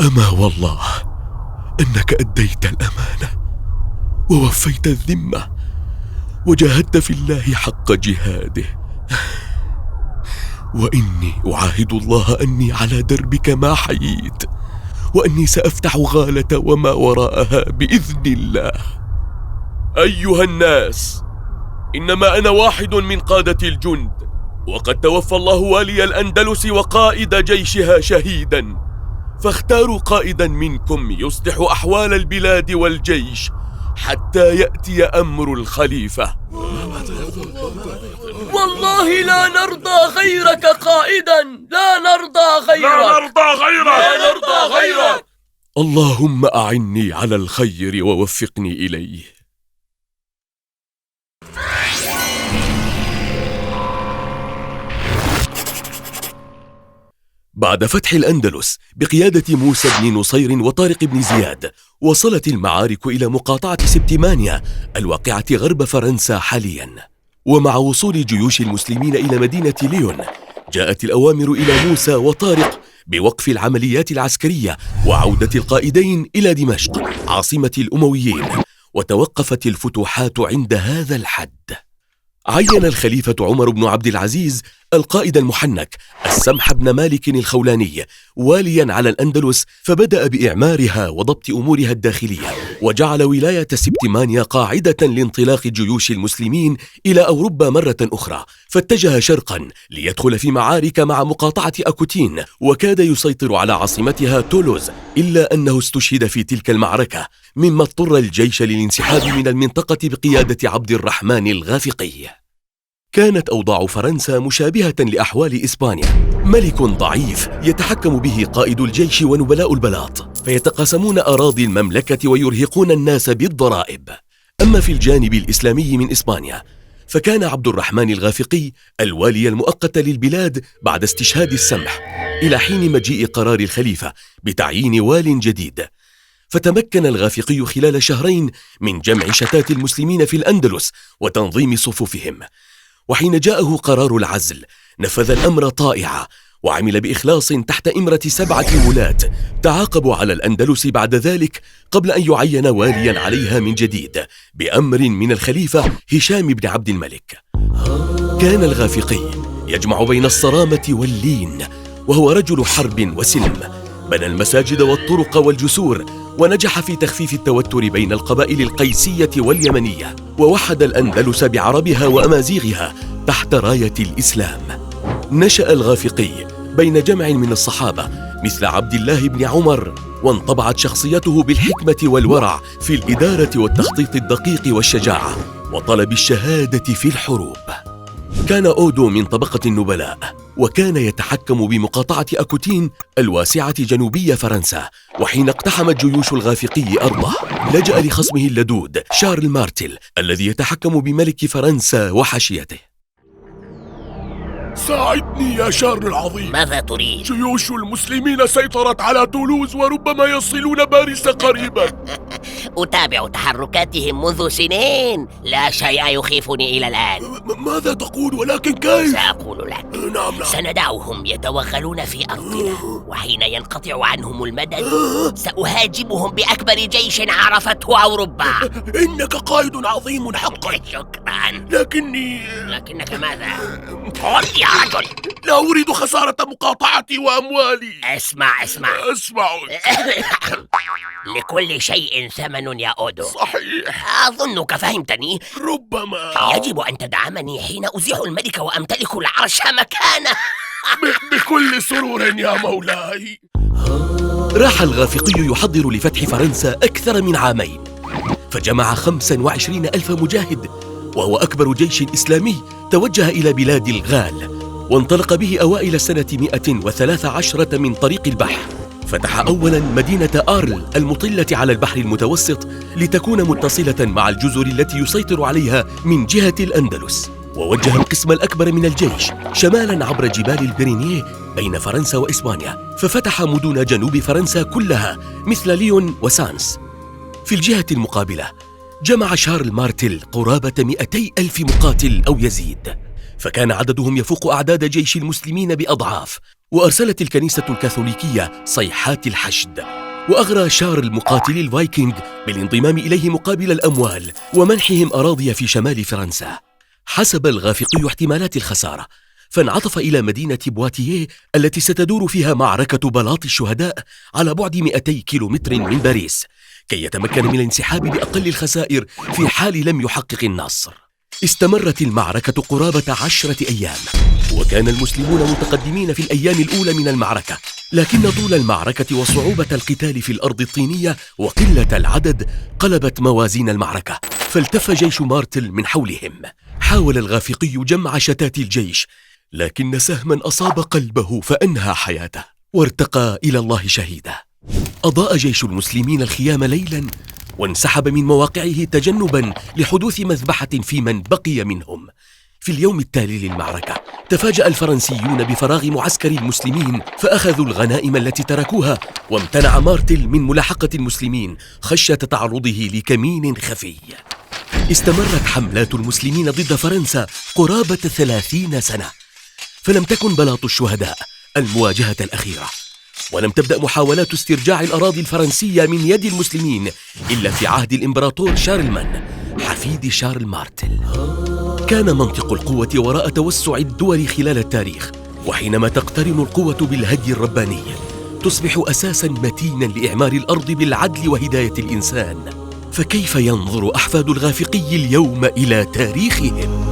أما والله أنك أديت الأمانة ووفيت الذمة وجاهدت في الله حق جهاده، وإني أعاهد الله أني على دربك ما حييت، وأني سأفتح غالة وما وراءها بإذن الله. أيها الناس، إنما أنا واحد من قادة الجند، وقد توفى الله والي الأندلس وقائد جيشها شهيدا، فاختاروا قائدا منكم يصلح أحوال البلاد والجيش حتى يأتي أمر الخليفة. والله لا نرضى غيرك قائدا، لا نرضى غيرك. اللهم أعني على الخير ووفقني إليه. بعد فتح الأندلس بقيادة موسى بن نصير وطارق بن زياد، وصلت المعارك إلى مقاطعة سبتمانيا الواقعة غرب فرنسا حاليا. ومع وصول جيوش المسلمين إلى مدينة ليون، جاءت الأوامر إلى موسى وطارق بوقف العمليات العسكرية وعودة القائدين إلى دمشق عاصمة الأمويين، وتوقفت الفتوحات عند هذا الحد. عين الخليفة عمر بن عبد العزيز القائد المحنك السمح بن مالك الخولاني واليا على الأندلس، فبدأ بإعمارها وضبط أمورها الداخلية، وجعل ولاية سبتمانيا قاعدة لانطلاق جيوش المسلمين إلى أوروبا مرة أخرى، فاتجه شرقا ليدخل في معارك مع مقاطعة أكوتين، وكاد يسيطر على عاصمتها تولوز، إلا أنه استشهد في تلك المعركة، مما اضطر الجيش للانسحاب من المنطقة بقيادة عبد الرحمن الغافقي. كانت أوضاع فرنسا مشابهة لأحوال إسبانيا، ملك ضعيف يتحكم به قائد الجيش ونبلاء البلاط، فيتقاسمون أراضي المملكة ويرهقون الناس بالضرائب. أما في الجانب الإسلامي من إسبانيا، فكان عبد الرحمن الغافقي الوالي المؤقت للبلاد بعد استشهاد السمح، إلى حين مجيء قرار الخليفة بتعيين وال جديد. فتمكن الغافقي خلال شهرين من جمع شتات المسلمين في الأندلس وتنظيم صفوفهم، وحين جاءه قرار العزل نفذ الأمر طائعة، وعمل بإخلاص تحت إمرة 7 ولاة تعاقبوا على الأندلس بعد ذلك، قبل أن يعين واليا عليها من جديد بأمر من الخليفة هشام بن عبد الملك. كان الغافقي يجمع بين الصرامة واللين، وهو رجل حرب وسلم، بنى المساجد والطرق والجسور، ونجح في تخفيف التوتر بين القبائل القيسية واليمنية، ووحد الأندلس بعربها وأمازيغها تحت راية الإسلام. نشأ الغافقي بين جمع من الصحابة مثل عبد الله بن عمر، وانطبعت شخصيته بالحكمة والورع في الإدارة والتخطيط الدقيق والشجاعة وطلب الشهادة في الحروب. كان أودو من طبقة النبلاء، وكان يتحكم بمقاطعة أكوتين الواسعة جنوبية فرنسا. وحين اقتحمت جيوش الغافقي أرضه، لجأ لخصمه اللدود شارل مارتل الذي يتحكم بملك فرنسا وحاشيته. ساعدني يا شارل العظيم. ماذا تريد؟ جيوش المسلمين سيطرت على تولوز، وربما يصلون باريس قريبا. أتابع تحركاتهم منذ سنين، لا شيء يخيفني إلى الآن. ماذا تقول؟ ولكن كيف؟ سأقول لك. نعم. سندعهم يتوغلون في أرضنا، وحين ينقطع عنهم المدد سأهاجمهم بأكبر جيش عرفته أوروبا. إنك قائد عظيم حقا. شكرا. لكنك ماذا؟ قل يا رجل. لا أريد خسارة مقاطعتي وأموالي. اسمع. لكل شيء ثمن يا أودو. صحيح. أظنك فهمتني. ربما. يجب أن تدعمني حين أزيح الملك وأمتلك العرش مكانه. بكل سرور يا مولاي. راح الغافقي يحضر لفتح فرنسا أكثر من عامين، فجمع 25,000 مجاهد، وهو أكبر جيش إسلامي توجه إلى بلاد الغال، وانطلق به أوائل سنة 113 من طريق البحر. فتح أولا مدينة آرل المطلة على البحر المتوسط لتكون متصلة مع الجزر التي يسيطر عليها من جهة الأندلس، ووجه القسم الأكبر من الجيش شمالا عبر جبال البيرينيه بين فرنسا وإسبانيا، ففتح مدن جنوب فرنسا كلها مثل ليون وسانس. في الجهة المقابلة جمع شارل مارتل قرابة 200,000 مقاتل أو يزيد، فكان عددهم يفوق أعداد جيش المسلمين بأضعاف، وأرسلت الكنيسة الكاثوليكية صيحات الحشد، وأغرى شارل مقاتلي الفايكنج بالانضمام إليه مقابل الأموال ومنحهم أراضي في شمال فرنسا. حسب الغافقي احتمالات الخسارة، فانعطف إلى مدينة بواتيه التي ستدور فيها معركة بلاط الشهداء على بعد 200 كيلومتر من باريس، كي يتمكن من الانسحاب بأقل الخسائر في حال لم يحقق النصر. استمرت المعركة قرابة 10 أيام، وكان المسلمون متقدمين في الأيام الأولى من المعركة، لكن طول المعركة وصعوبة القتال في الأرض الطينية وقلة العدد قلبت موازين المعركة، فالتف جيش مارتل من حولهم. حاول الغافقي جمع شتات الجيش، لكن سهما أصاب قلبه فأنهى حياته، وارتقى إلى الله شهيدا. أضاء جيش المسلمين الخيام ليلا، وانسحب من مواقعه تجنبا لحدوث مذبحة في من بقي منهم. في اليوم التالي للمعركة تفاجأ الفرنسيون بفراغ معسكر المسلمين، فأخذوا الغنائم التي تركوها، وامتنع مارتل من ملاحقة المسلمين خشية تعرضه لكمين خفي. استمرت حملات المسلمين ضد فرنسا قرابة 30 سنة، فلم تكن بلاط الشهداء المواجهة الأخيرة، ولم تبدأ محاولات استرجاع الأراضي الفرنسية من يد المسلمين إلا في عهد الإمبراطور شارلمان حفيد شارل مارتل. كان منطق القوة وراء توسع الدول خلال التاريخ، وحينما تقترن القوة بالهدي الرباني تصبح أساساً متيناً لإعمار الأرض بالعدل وهداية الإنسان. فكيف ينظر أحفاد الغافقي اليوم إلى تاريخهم؟